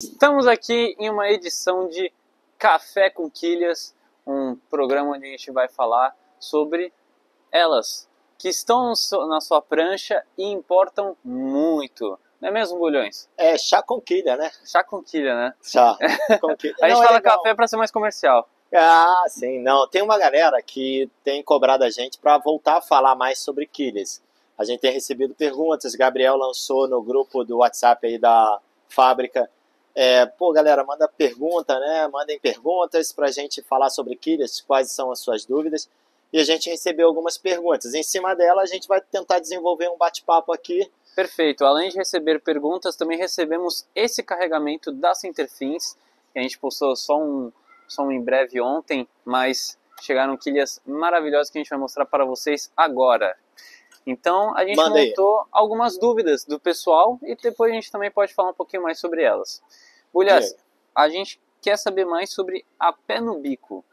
Estamos aqui em uma edição de Café com Quilhas, um programa onde a gente vai falar sobre elas, que estão na sua prancha e importam muito. Não é mesmo, Bulhões? É chá com quilha, né? Chá com quilha, né? Chá com quilha. A gente fala café para ser mais comercial. Ah, sim. Não, tem uma galera que tem cobrado a gente para voltar a falar mais sobre quilhas. A gente tem recebido perguntas, Gabriel lançou no grupo do WhatsApp aí da fábrica. Pô, galera, manda pergunta, né? Mandem perguntas pra gente falar sobre quilhas, quais são as suas dúvidas. E a gente recebeu algumas perguntas. Em cima dela, a gente vai tentar desenvolver um bate-papo aqui. Perfeito. Além de receber perguntas, também recebemos esse carregamento da Centerfins, que a gente postou só um em breve ontem, mas chegaram quilhas maravilhosas que a gente vai mostrar para vocês agora. Então, a gente montou algumas dúvidas do pessoal e depois a gente também pode falar um pouquinho mais sobre elas. Bulhas, a gente quer saber mais sobre a pé no bico.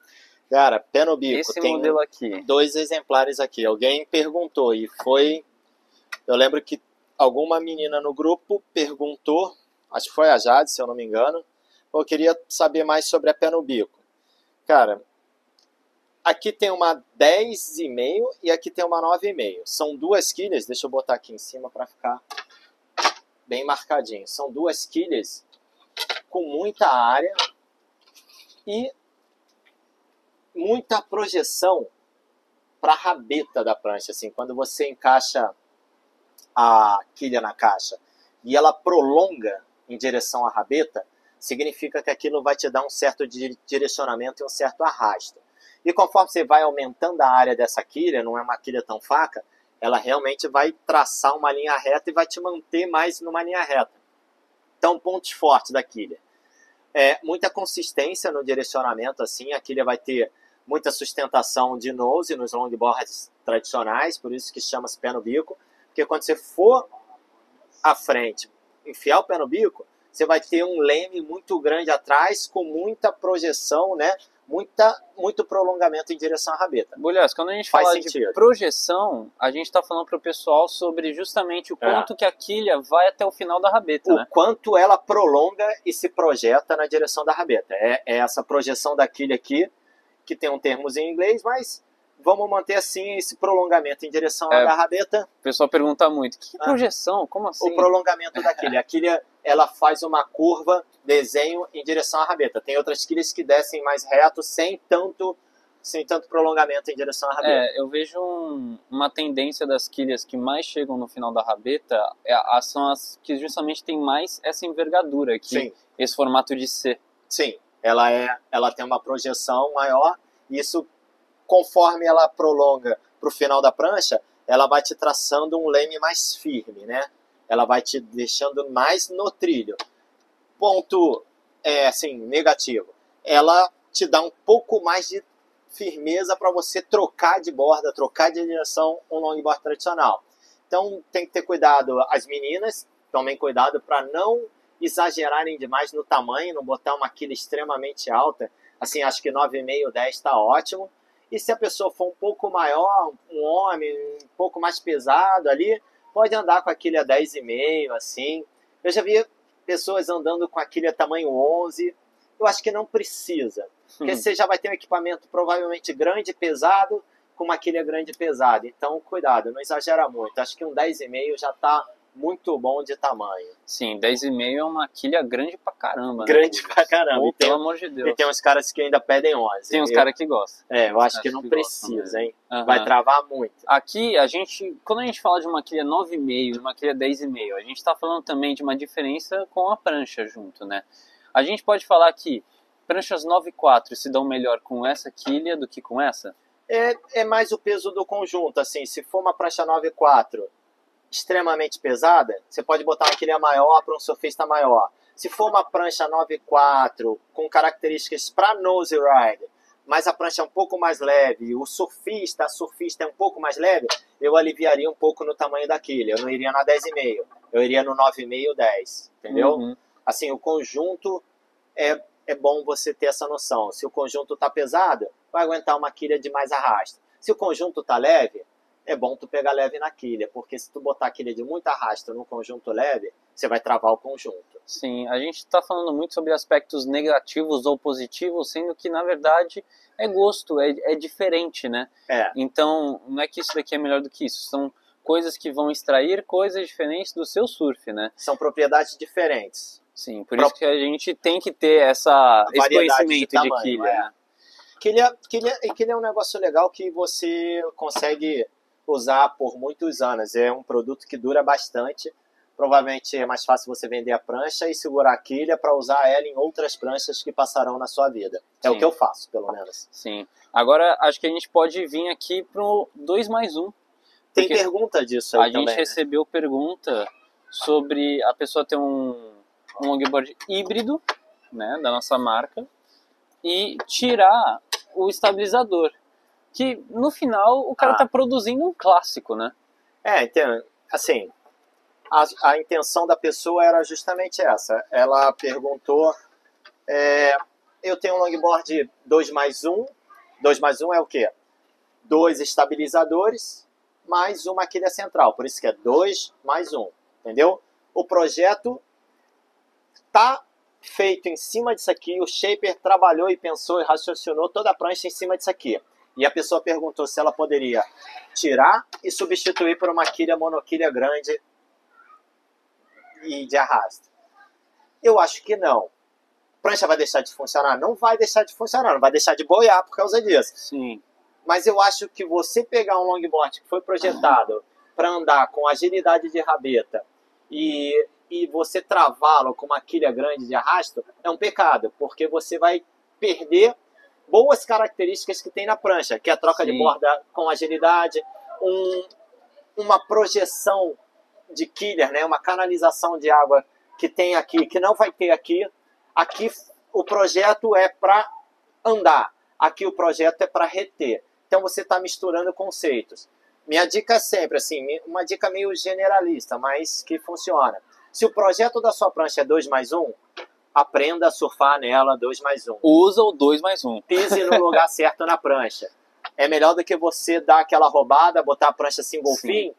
Cara, pé no bico. Esse tem modelo aqui. 2 exemplares aqui. Alguém perguntou e foi... Eu lembro que alguma menina no grupo perguntou, acho que foi a Jade, se eu não me engano, eu queria saber mais sobre a pé no bico. Cara, aqui tem uma 10,5 e aqui tem uma 9,5. São duas quilhas, deixa eu botar aqui em cima para ficar bem marcadinho. São duas quilhas com muita área e muita projeção para a rabeta da prancha. Assim, quando você encaixa a quilha na caixa e ela prolonga em direção à rabeta, significa que aquilo vai te dar um certo direcionamento e um certo arrasto. E conforme você vai aumentando a área dessa quilha, não é uma quilha tão fraca, ela realmente vai traçar uma linha reta e vai te manter mais numa linha reta. Então, pontos fortes da quilha. Muita consistência no direcionamento, assim, a quilha vai ter muita sustentação de nose nos longboards tradicionais, por isso que chama-se pé no bico, porque quando você for à frente, enfiar o pé no bico, você vai ter um leme muito grande atrás, com muita projeção, né? Muito prolongamento em direção à rabeta. Bulhas, quando a gente fala de projeção, a gente está falando para o pessoal sobre justamente o quanto que a quilha vai até o final da rabeta, né? O quanto ela prolonga e se projeta na direção da rabeta. É essa projeção da quilha aqui, que tem um termo em inglês, mas vamos manter assim esse prolongamento em direção à rabeta. O pessoal pergunta muito, que projeção? Como assim? O prolongamento da quilha. A quilha, ela faz uma curva, desenho em direção à rabeta. Tem outras quilhas que descem mais reto, sem tanto prolongamento em direção à rabeta. Eu vejo uma tendência das quilhas que mais chegam no final da rabeta, são as que justamente tem mais essa envergadura aqui. Sim. Esse formato de C. Sim, ela tem uma projeção maior, e isso, conforme ela prolonga para o final da prancha, ela vai te traçando um leme mais firme, né? Ela vai te deixando mais no trilho. Ponto, negativo. Ela te dá um pouco mais de firmeza para você trocar de borda, trocar de direção um longboard tradicional. Então, tem que ter cuidado. As meninas, tomem cuidado para não exagerarem demais no tamanho, não botar uma quilha extremamente alta. Assim, acho que 9,5, 10 está ótimo. E se a pessoa for um pouco maior, um homem um pouco mais pesado ali, pode andar com a quilha 10,5, assim. Eu já vi pessoas andando com a quilha tamanho 11. Eu acho que não precisa. Porque você já vai ter um equipamento provavelmente grande e pesado, com uma quilha grande e pesada. Então, cuidado, não exagera muito. Acho que um 10,5 já está muito bom de tamanho. Sim, 10,5 é uma quilha grande pra caramba, né? Grande pra caramba. Pô, pelo amor de Deus. E tem uns caras que ainda pedem 11. Tem uns caras que gostam. Eu acho que não precisa, gostam, hein? Vai travar muito. Aqui, quando a gente fala de uma quilha 9,5 e uma quilha 10,5, a gente tá falando também de uma diferença com a prancha junto, né? A gente pode falar que pranchas 9,4 se dão melhor com essa quilha do que com essa? É mais o peso do conjunto, assim. Se for uma prancha 9,4 extremamente pesada, você pode botar uma quilha maior para um surfista maior. Se for uma prancha 9,4 com características para nose ride, mas a prancha é um pouco mais leve, a surfista é um pouco mais leve, eu aliviaria um pouco no tamanho da quilha. Eu não iria na 10,5, eu iria no 9,5, 10, entendeu? Assim, o conjunto é bom você ter essa noção. Se o conjunto está pesado, vai aguentar uma quilha de mais arrasto. Se o conjunto está leve, é bom tu pegar leve na quilha, porque se tu botar a quilha de muito arrasto no conjunto leve, você vai travar o conjunto. Sim, a gente está falando muito sobre aspectos negativos ou positivos, sendo que, na verdade, é gosto, é diferente, né? Então, não é que isso daqui é melhor do que isso, são coisas que vão extrair coisas diferentes do seu surf, né? São propriedades diferentes. Sim, por isso que a gente tem que ter esse conhecimento de quilha, né? Quilha é um negócio legal que você consegue usar por muitos anos. É um produto que dura bastante. Provavelmente é mais fácil você vender a prancha e segurar a quilha para usar ela em outras pranchas que passarão na sua vida. É o que eu faço, pelo menos. Sim. Agora, acho que a gente pode vir aqui pro 2+1. Tem pergunta disso aí também, A gente recebeu pergunta sobre a pessoa ter um longboard híbrido, né, da nossa marca, e tirar o estabilizador. Que, no final, o cara tá produzindo um clássico, né? Entendo. Assim, a intenção da pessoa era justamente essa. Ela perguntou, eu tenho um longboard 2+1. 2+1 é o quê? 2 estabilizadores mais uma quilha central. Por isso que é 2+1, entendeu? O projeto tá feito em cima disso aqui. O shaper trabalhou e pensou e raciocinou toda a prancha em cima disso aqui. E a pessoa perguntou se ela poderia tirar e substituir por uma quilha monoquilha grande e de arrasto. Eu acho que não. A prancha vai deixar de funcionar? Não vai deixar de funcionar, não vai deixar de boiar por causa disso. Sim. Mas eu acho que você pegar um longboard que foi projetado para andar com agilidade de rabeta e você travá-lo com uma quilha grande de arrasto é um pecado, porque você vai perder boas características que tem na prancha, que é a troca de borda com agilidade, uma projeção de quilha, né? Uma canalização de água que tem aqui, que não vai ter aqui. Aqui o projeto é para andar, aqui o projeto é para reter. Então você está misturando conceitos. Minha dica é sempre, assim, uma dica meio generalista, mas que funciona. Se o projeto da sua prancha é 2+1, aprenda a surfar nela 2+1. Usa o 2+1. Pise no lugar certo na prancha. É melhor do que você dar aquela roubada, botar a prancha single fin,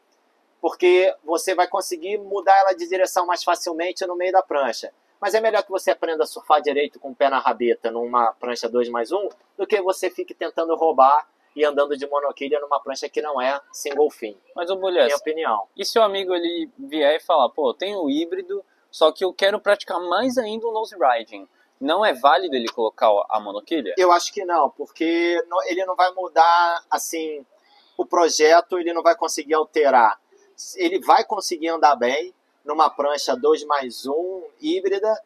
porque você vai conseguir mudar ela de direção mais facilmente no meio da prancha. Mas é melhor que você aprenda a surfar direito com o pé na rabeta numa prancha 2+1 do que você fique tentando roubar e andando de monoquilha numa prancha que não é single fin. Mas, Bulhas, minha opinião. E se o amigo ele vier e falar, pô, eu tenho o híbrido, só que eu quero praticar mais ainda o nose riding. Não é válido ele colocar a monoquilha? Eu acho que não, porque ele não vai mudar, assim, o projeto, ele não vai conseguir alterar. Ele vai conseguir andar bem numa prancha 2+1 híbrida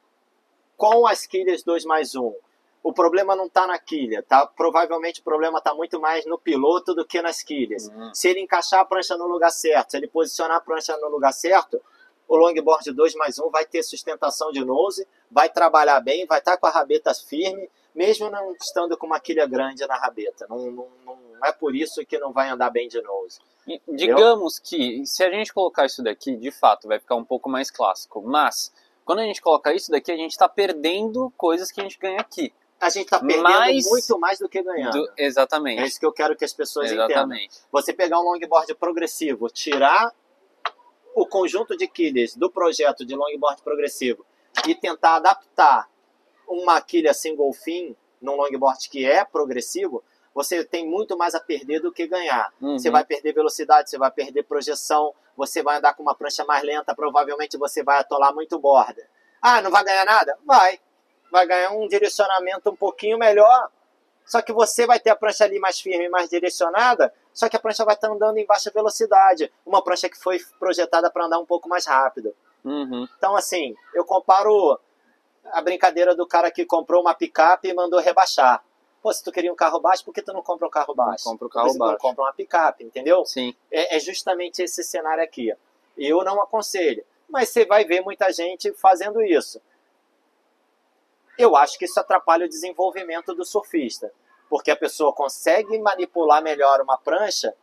com as quilhas 2+1. O problema não está na quilha, tá? Provavelmente o problema está muito mais no piloto do que nas quilhas. Se ele encaixar a prancha no lugar certo, se ele posicionar a prancha no lugar certo, o longboard 2+1 vai ter sustentação de nose, vai trabalhar bem, vai estar com a rabeta firme, mesmo não estando com uma quilha grande na rabeta. Não é por isso que não vai andar bem de nose. Digamos que, se a gente colocar isso daqui, de fato, vai ficar um pouco mais clássico. Mas, quando a gente colocar isso daqui, a gente está perdendo coisas que a gente ganha aqui. A gente está perdendo muito mais do que ganhando. Exatamente. É isso que eu quero que as pessoas entendam. Você pegar um longboard progressivo, tirar o conjunto de quilhas do projeto de longboard progressivo e tentar adaptar uma quilha single fin num longboard que é progressivo, você tem muito mais a perder do que ganhar. Você vai perder velocidade, você vai perder projeção, você vai andar com uma prancha mais lenta, provavelmente você vai atolar muito borda. Ah, não vai ganhar nada? Vai ganhar um direcionamento um pouquinho melhor, só que você vai ter a prancha ali mais firme, mais direcionada, só que a prancha vai estar andando em baixa velocidade. Uma prancha que foi projetada para andar um pouco mais rápido. Então, assim, eu comparo a brincadeira do cara que comprou uma picape e mandou rebaixar. Pô, se tu queria um carro baixo, por que tu não compra um carro baixo? Não compra o carro baixo. Não compra uma picape, entendeu? Sim. É justamente esse cenário aqui. Eu não aconselho, mas você vai ver muita gente fazendo isso. Eu acho que isso atrapalha o desenvolvimento do surfista, porque a pessoa consegue manipular melhor uma prancha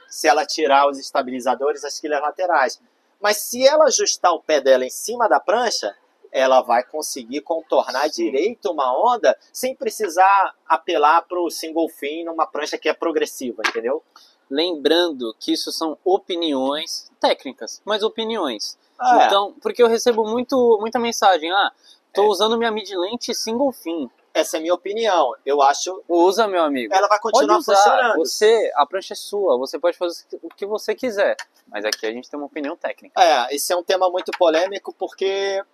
se ela tirar os estabilizadores, as quilhas laterais. Mas se ela ajustar o pé dela em cima da prancha, ela vai conseguir contornar direito uma onda sem precisar apelar para o single fin numa prancha que é progressiva, entendeu? Lembrando que isso são opiniões técnicas, mas opiniões. Então, porque eu recebo muita mensagem, tô usando minha mid-lente single fin. Essa é a minha opinião. Eu acho... Usa, meu amigo. Ela vai continuar funcionando. A prancha é sua, você pode fazer o que você quiser. Mas aqui a gente tem uma opinião técnica. Esse é um tema muito polêmico, porque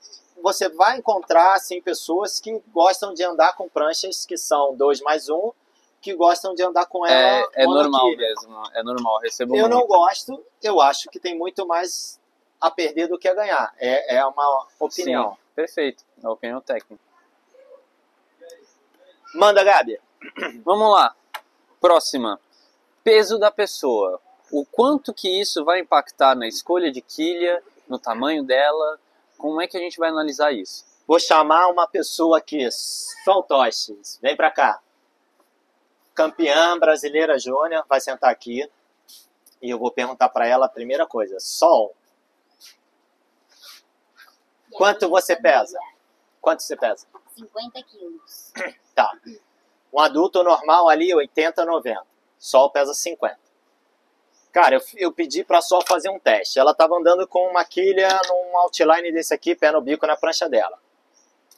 você vai encontrar, assim, pessoas que gostam de andar com pranchas que são 2+1, que gostam de andar com ela É normal monoquilha. mesmo, é normal, recebo Eu muito. não gosto, eu acho que tem muito mais a perder do que a ganhar. É uma opinião. Sim, perfeito, é a opinião técnica. Manda, Gabi. Vamos lá, próxima. Peso da pessoa. O quanto que isso vai impactar na escolha de quilha, no tamanho dela, como é que a gente vai analisar isso? Vou chamar uma pessoa aqui, Soltoches, vem pra cá. Campeã brasileira júnior, vai sentar aqui. E eu vou perguntar pra ela a primeira coisa. Sol, quanto você pesa? Quanto você pesa? 50 quilos. Tá. Um adulto normal ali, 80, 90. Sol pesa 50. Cara, eu pedi pra Sol fazer um teste. Ela tava andando com uma quilha num outline desse aqui, pé no bico na prancha dela.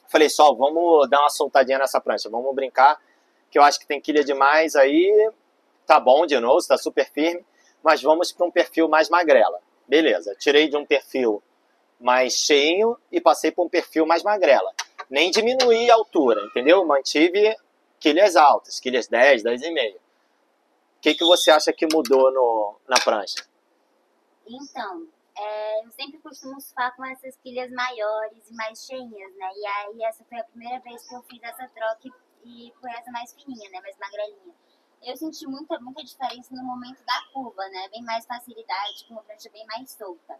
Falei, Sol, vamos dar uma soltadinha nessa prancha, vamos brincar, que eu acho que tem quilha demais aí. Tá bom de novo, tá super firme, mas vamos para um perfil mais magrela. Beleza, tirei de um perfil mais cheinho e passei para um perfil mais magrela. Nem diminuí a altura, entendeu? Mantive quilhas altas, quilhas 10, 10,5. O que você acha que mudou na prancha? Então, eu sempre costumo surfar com essas quilhas maiores e mais cheinhas, né? E aí essa foi a primeira vez que eu fiz essa troca e foi essa mais fininha, né? Mais magrelinha. Eu senti muita diferença no momento da curva, né? Bem mais facilidade, com uma prancha bem mais solta.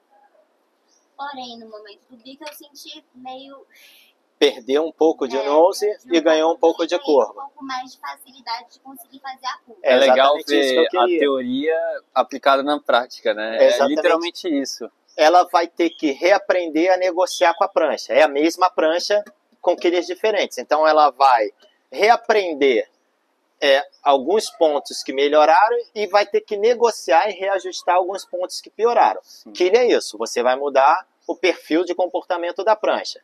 Porém, no momento do bico eu senti meio... Perdeu um pouco de nose e ganhou um pouco de curva. Um pouco mais de facilidade de conseguir fazer a curva. É legal exatamente isso que ver eu queria. a teoria aplicada na prática, né? É literalmente isso. Ela vai ter que reaprender a negociar com a prancha. É a mesma prancha com quilhas diferentes. Então ela vai reaprender alguns pontos que melhoraram e vai ter que negociar e reajustar alguns pontos que pioraram. Sim. Quilha é isso, você vai mudar o perfil de comportamento da prancha.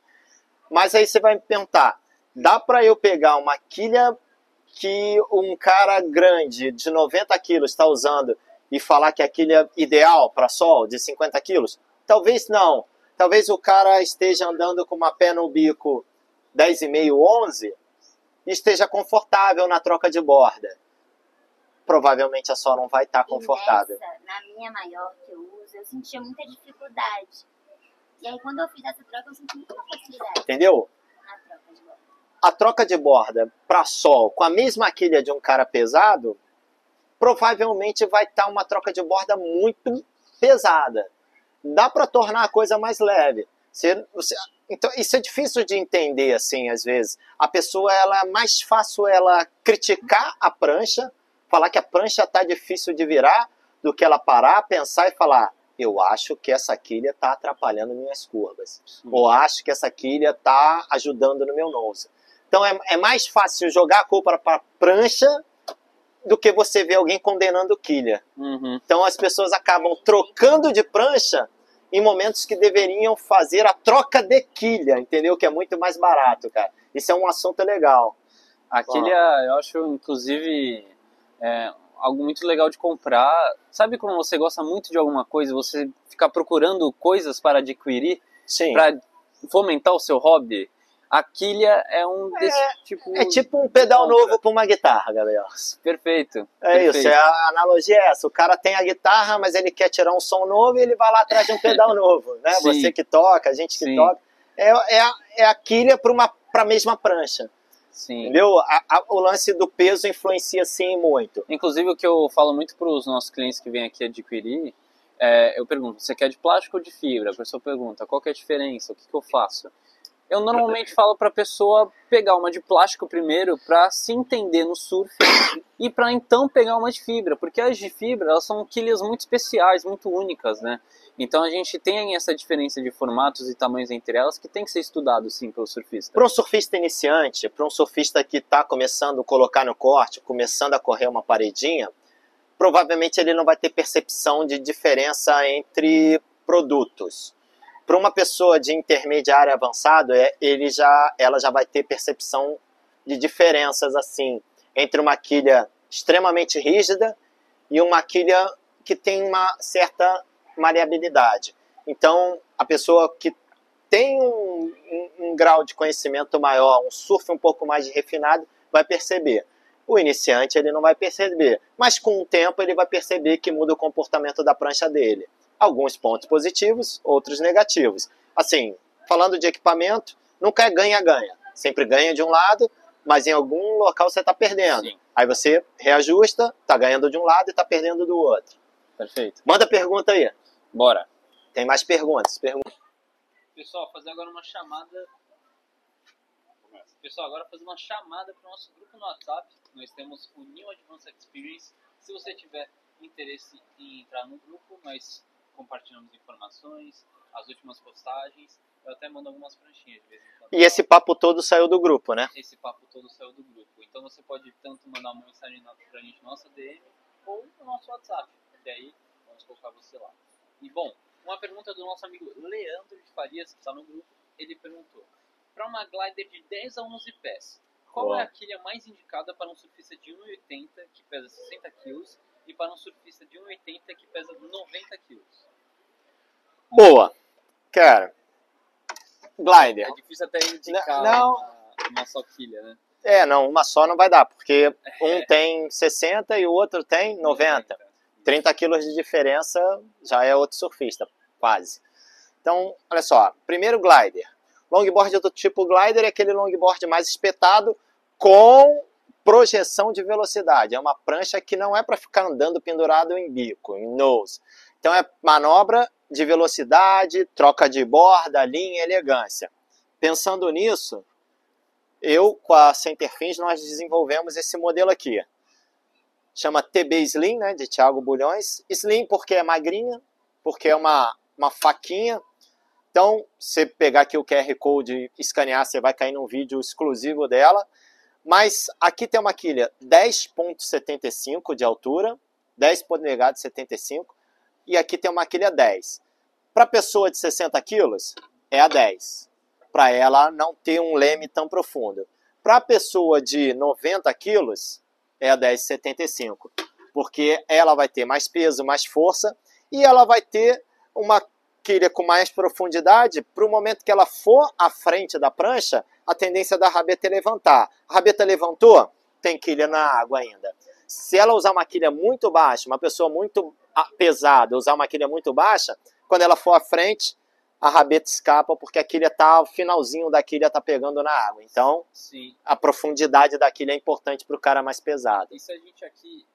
Mas aí você vai me perguntar, dá para eu pegar uma quilha que um cara grande de 90 quilos está usando e falar que é a quilha ideal para sol de 50 quilos? Talvez não. Talvez o cara esteja andando com uma pé no bico 10,5, 11 e esteja confortável na troca de borda. Provavelmente a sol não vai estar confortável. Na minha maior que eu uso, eu sentia muita dificuldade. E aí quando eu fiz essa troca, eu senti muita facilidade. Entendeu? Na troca de borda. A troca de borda para sol com a mesma quilha de um cara pesado, provavelmente vai estar uma troca de borda muito pesada. Dá para tornar a coisa mais leve. Então, isso é difícil de entender, assim, às vezes. A pessoa, é mais fácil ela criticar a prancha, falar que a prancha está difícil de virar, do que ela parar, pensar e falar, eu acho que essa quilha está atrapalhando minhas curvas. Ou acho que essa quilha está ajudando no meu nose. Então, é mais fácil jogar a culpa para a prancha do que você ver alguém condenando quilha. Uhum. Então, as pessoas acabam trocando de prancha em momentos que deveriam fazer a troca de quilha, entendeu? Que é muito mais barato, cara. Isso é um assunto legal. A quilha, eu acho, inclusive, algo muito legal de comprar. Sabe quando você gosta muito de alguma coisa, você fica procurando coisas para adquirir, para fomentar o seu hobby? A quilha é um desse tipo... É tipo um pedal novo para uma guitarra, galera. Perfeito. Isso, a analogia é essa. O cara tem a guitarra, mas ele quer tirar um som novo e ele vai lá atrás de um pedal novo, né? Sim. Você que toca, a gente que Sim. toca. É a quilha para a mesma prancha. Sim. Entendeu? O lance do peso influencia sim muito. Inclusive o que eu falo muito para os nossos clientes que vêm aqui adquirir, eu pergunto, você quer de plástico ou de fibra? A pessoa pergunta, qual que é a diferença? O que eu faço? Eu normalmente falo para a pessoa pegar uma de plástico primeiro para se entender no surf e para então pegar uma de fibra, porque as de fibra elas são quilhas muito especiais, muito únicas, né? Então a gente tem essa diferença de formatos e tamanhos entre elas que tem que ser estudado sim pelo surfista. Para um surfista iniciante, para um surfista que está começando a colocar no corte, começando a correr uma paredinha, provavelmente ele não vai ter percepção de diferença entre produtos. Para uma pessoa de intermediário avançado, ela já vai ter percepção de diferenças assim entre uma quilha extremamente rígida e uma quilha que tem uma certa maleabilidade. Então, a pessoa que tem um grau de conhecimento maior, um surf um pouco mais refinado, vai perceber. O iniciante ele não vai perceber, mas com o tempo ele vai perceber que muda o comportamento da prancha dele. Alguns pontos positivos, outros negativos. Assim, falando de equipamento, nunca é ganha-ganha. Sempre ganha de um lado, mas em algum local você está perdendo. Sim. Aí você reajusta, está ganhando de um lado e está perdendo do outro. Perfeito. Manda pergunta aí. Bora. Tem mais perguntas. Pessoal, fazer agora uma chamada. Pessoal, agora fazer uma chamada para o nosso grupo no WhatsApp. Nós temos o New Advanced Experience. Se você tiver interesse em entrar no grupo, nós compartilhamos informações, as últimas postagens. Eu até mando algumas pranchinhas de vez em quando. E esse papo todo saiu do grupo, né? Esse papo todo saiu do grupo. Então você pode tanto mandar uma mensagem pra gente no nosso DM ou no nosso WhatsApp. E aí, vamos colocar você lá. E bom, uma pergunta do nosso amigo Leandro de Farias, que está no grupo. Ele perguntou: para uma glider de 10 a 11 pés, qual é a quilha mais indicada para um surfista de 1,80 que pesa 60 kg e para um surfista de 1,80 que pesa 90 kg? Boa. Cara, glider. É difícil até indicar Não. uma só quilha, né? Não, uma só não vai dar, porque um tem 60 e o outro tem 90. 30 quilos de diferença já é outro surfista, quase. Então, olha só, primeiro glider. Longboard do tipo glider é aquele longboard mais espetado com projeção de velocidade. É uma prancha que não é para ficar andando pendurado em bico, em nose. Então é manobra de velocidade, troca de borda, linha, elegância. Pensando nisso, eu com a Centerfins nós desenvolvemos esse modelo aqui. Chama TB Slim, né, de Thiago Bulhões. Slim porque é magrinha, porque é uma faquinha. Então, você pegar aqui o QR Code e escanear, você vai cair num vídeo exclusivo dela. Mas aqui tem uma quilha 10,75 de altura, 10 polegadas 75, e aqui tem uma quilha 10. Para pessoa de 60 quilos, é a 10, para ela não ter um leme tão profundo. Para pessoa de 90 quilos, é a 10,75, porque ela vai ter mais peso, mais força, e ela vai ter uma quilha com mais profundidade. Para o momento que ela for à frente da prancha, a tendência da rabeta é levantar. A rabeta levantou, tem quilha na água ainda. Se ela usar uma quilha muito baixa, uma pessoa muito pesada usar uma quilha muito baixa, quando ela for à frente, a rabeta escapa, porque a quilha tá, o finalzinho da quilha está pegando na água. Então, sim, a profundidade da quilha é importante para o cara mais pesado. E se a gente aqui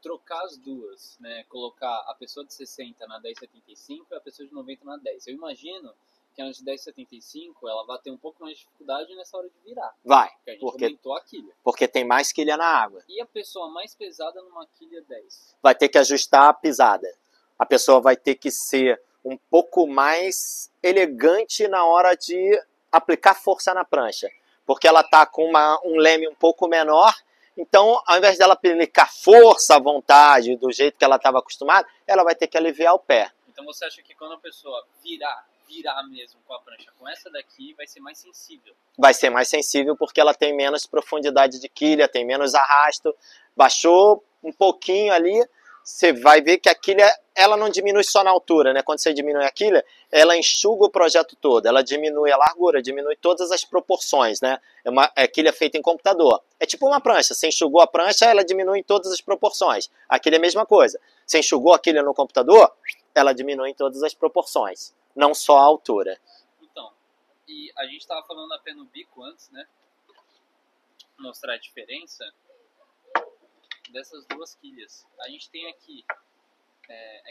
trocar as duas, né, colocar a pessoa de 60 na 10,75 e a pessoa de 90 na 10, eu imagino que a de 10,75 ela vai ter um pouco mais de dificuldade nessa hora de virar. Vai, porque a gente porque aumentou a quilha. Porque tem mais quilha na água. E a pessoa mais pesada numa quilha 10? Vai ter que ajustar a pisada. A pessoa vai ter que ser um pouco mais elegante na hora de aplicar força na prancha. Porque ela está com um leme um pouco menor. Então, ao invés dela aplicar força à vontade, do jeito que ela estava acostumada, ela vai ter que aliviar o pé. Então você acha que quando a pessoa virar mesmo com a prancha com essa daqui, vai ser mais sensível? Vai ser mais sensível porque ela tem menos profundidade de quilha, tem menos arrasto. Baixou um pouquinho ali, você vai ver que a quilha, ela não diminui só na altura, né? Quando você diminui a quilha, ela enxuga o projeto todo, ela diminui a largura, diminui todas as proporções, né? É quilha feita em computador. É tipo uma prancha, você enxugou a prancha, ela diminui em todas as proporções. A quilha é a mesma coisa. Você enxugou a quilha no computador, ela diminui em todas as proporções, não só a altura. Então, e a gente estava falando da pé no bico antes, né? Mostrar a diferença dessas duas quilhas. A gente tem aqui,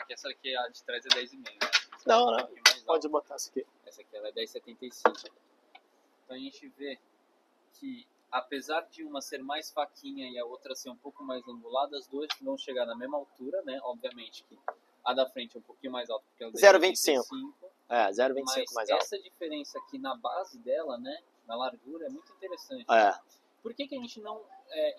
que essa aqui, a de trás é 10,5, né? Não, pode botar essa aqui. Essa aqui ela é 10,75. Então a gente vê que, apesar de uma ser mais faquinha e a outra ser um pouco mais angulada, as duas vão chegar na mesma altura, né? Obviamente que a da frente é um pouquinho mais alta, porque é o 0,25. 0,25 mais alto. Essa diferença aqui na base dela, né? Na largura, é muito interessante. Por que a gente não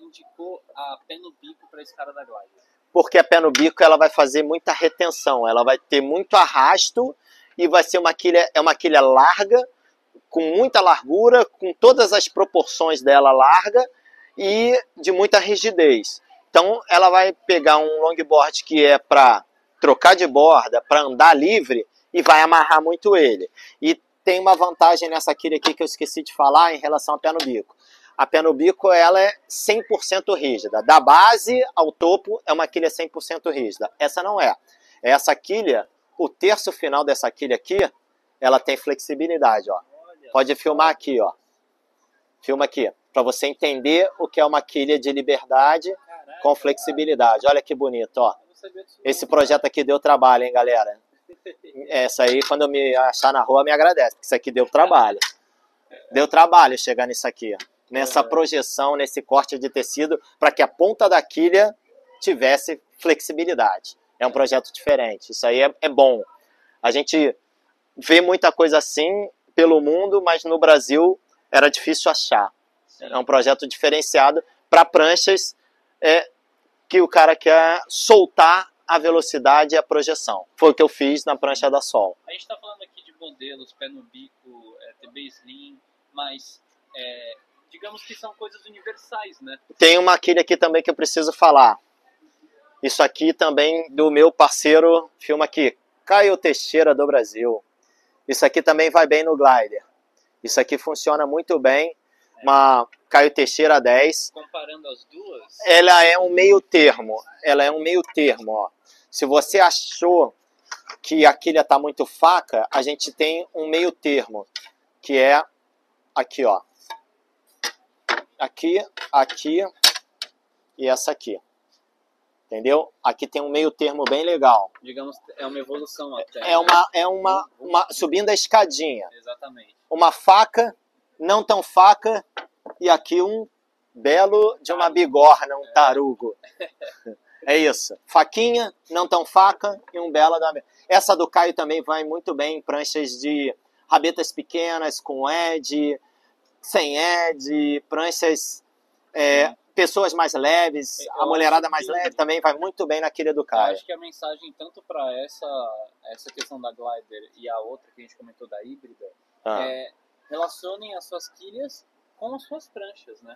indicou a pé no bico para esse cara da glider? Porque a pé no bico ela vai fazer muita retenção, ela vai ter muito arrasto e vai ser é uma quilha larga, com muita largura, com todas as proporções dela larga e de muita rigidez. Então ela vai pegar um longboard que é para trocar de borda, para andar livre, e vai amarrar muito ele. E tem uma vantagem nessa quilha aqui que eu esqueci de falar em relação a pé no bico. A pé no bico ela é 100% rígida. Da base ao topo é uma quilha 100% rígida. Essa não é. Essa quilha, o terço final dessa quilha aqui, ela tem flexibilidade. Ó. Pode filmar aqui, ó. Filma aqui, para você entender o que é uma quilha de liberdade com flexibilidade. Olha que bonito, ó. Esse projeto aqui deu trabalho, hein, galera? Essa aí, quando eu me achar na rua, me agradece, porque isso aqui deu trabalho. Deu trabalho chegar nisso aqui, ó. Nessa projeção, nesse corte de tecido, para que a ponta da quilha tivesse flexibilidade. É um projeto diferente, isso aí é bom. A gente vê muita coisa assim pelo mundo, mas no Brasil era difícil achar. É um projeto diferenciado para pranchas que o cara quer soltar a velocidade e a projeção. Foi o que eu fiz na prancha da Sol. A gente está falando aqui de modelos, pé no bico, TB Slim, mas digamos que são coisas universais, né? Tem uma quilha aqui também que eu preciso falar. Isso aqui também do meu parceiro, filma aqui, Caio Teixeira do Brasil. Isso aqui também vai bem no glider. Isso aqui funciona muito bem. Uma Caio Teixeira 10. Comparando as duas? Ela é um meio termo. Ela é um meio termo, ó. Se você achou que a quilha está muito faca, a gente tem um meio termo, que é aqui, ó. Aqui, aqui e essa aqui. Entendeu? Aqui tem um meio termo bem legal. Digamos, é uma evolução até. É uma subindo a escadinha. Exatamente. Uma faca, não tão faca, e aqui um belo de uma bigorna, um tarugo. É isso. Faquinha, não tão faca, e um belo da... Essa do Caio também vai muito bem em pranchas de rabetas pequenas, com edge, sem edge, pranchas... pessoas mais leves, a mulherada mais leve também vai muito bem na quilha do Caio. Eu acho que a mensagem, tanto para essa questão da glider e a outra que a gente comentou da híbrida, relacionem as suas quilhas com as suas pranchas, né?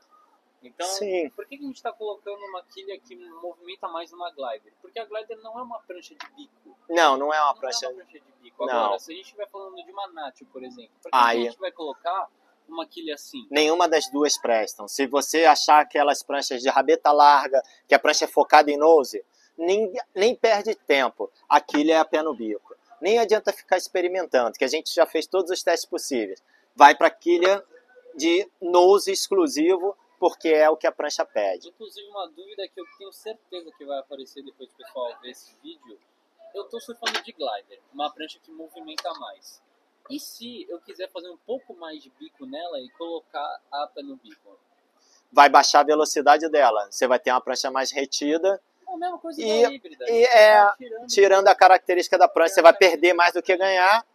Então, sim. Por que a gente está colocando uma quilha que movimenta mais uma glider? Porque a glider não é uma prancha de bico. Não é uma prancha de bico. Agora, não. Se a gente estiver falando de uma Nacho, por exemplo, por que a gente vai colocar uma quilha assim? Nenhuma das duas prestam. Se você achar aquelas pranchas de rabeta larga, que a prancha é focada em nose, nem perde tempo. A quilha é a pé no bico. Nem adianta ficar experimentando, que a gente já fez todos os testes possíveis. Vai para a quilha de nose exclusivo, porque é o que a prancha pede. Inclusive, uma dúvida que eu tenho certeza que vai aparecer depois do pessoal ver esse vídeo. Eu estou surfando de glider, uma prancha que movimenta mais. E se eu quiser fazer um pouco mais de bico nela e colocar a pé no bico? Vai baixar a velocidade dela. Você vai ter uma prancha mais retida. É a mesma coisa da híbrida. Tirando a característica da prancha, você vai perder mais do que ganhar.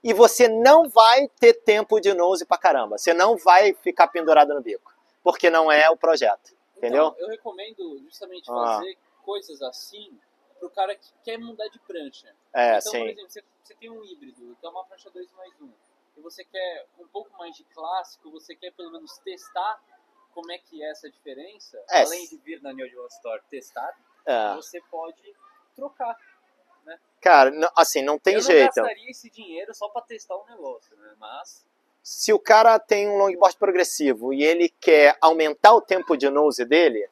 E você não vai ter tempo de nose pra caramba. Você não vai ficar pendurado no bico. Porque não é o projeto. Entendeu? Então, eu recomendo justamente fazer coisas assim pro cara que quer mudar de prancha. Então, sim. por exemplo, você tem um híbrido, que é uma prancha 2+1, e você quer um pouco mais de clássico, você quer pelo menos testar como é que é essa diferença, além de vir na New Holland Store testar, você pode trocar, né? Cara, assim, não tem jeito. Eu não gastaria esse dinheiro só para testar um negócio, né? Mas... Se o cara tem um longboard progressivo e ele quer aumentar o tempo de nose dele,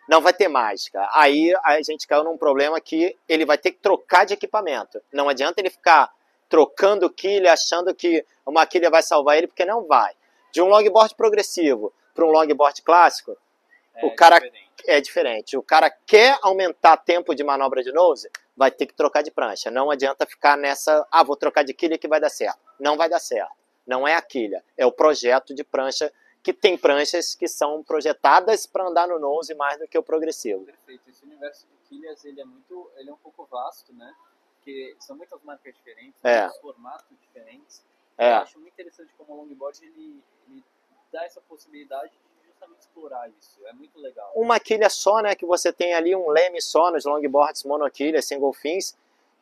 não vai ter mágica. Aí a gente caiu num problema que ele vai ter que trocar de equipamento. Não adianta ele ficar trocando quilha, achando que uma quilha vai salvar ele, porque não vai. De um longboard progressivo para um longboard clássico, o cara é diferente. O cara quer aumentar tempo de manobra de nose, vai ter que trocar de prancha. Não adianta ficar nessa, vou trocar de quilha que vai dar certo. Não vai dar certo. Não é a quilha, é o projeto de prancha, que tem pranchas que são projetadas para andar no nose mais do que o progressivo. Perfeito. Esse universo de quilhas, ele é um pouco vasto, né? Porque são muitas marcas diferentes, muitos formatos diferentes. Eu acho muito interessante como o longboard ele dá essa possibilidade de justamente explorar isso. É muito legal. Uma quilha só, né? Que você tem ali um leme só nos longboards monoquilhas, single fins,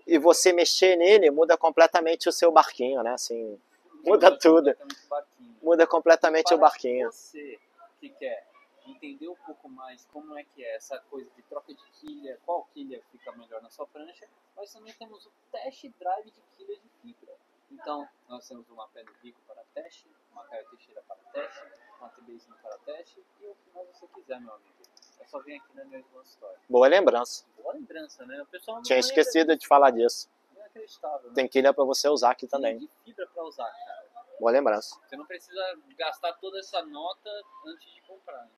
e você mexer nele, muda completamente o seu barquinho, né? Assim, muda tudo. Completamente o barquinho. Muda completamente o Para barquinho. você que quer entender um pouco mais como é que é essa coisa de troca de quilha, qual quilha fica melhor na sua prancha, nós também temos o test drive de quilha de fibra. Então, nós temos uma Pé no Bico para teste, uma Caio Teixeira para teste, uma TBzinho para teste e o que mais você quiser, meu amigo. É só vir aqui na minha Store. Boa lembrança. Boa lembrança, né? O pessoal não Tinha lembra esquecido disso. de falar disso. Inacreditável, né? Tem quilha para você usar aqui Quilha também. de fibra para usar, cara. Boa lembrança. Você não precisa gastar toda essa nota antes de comprar.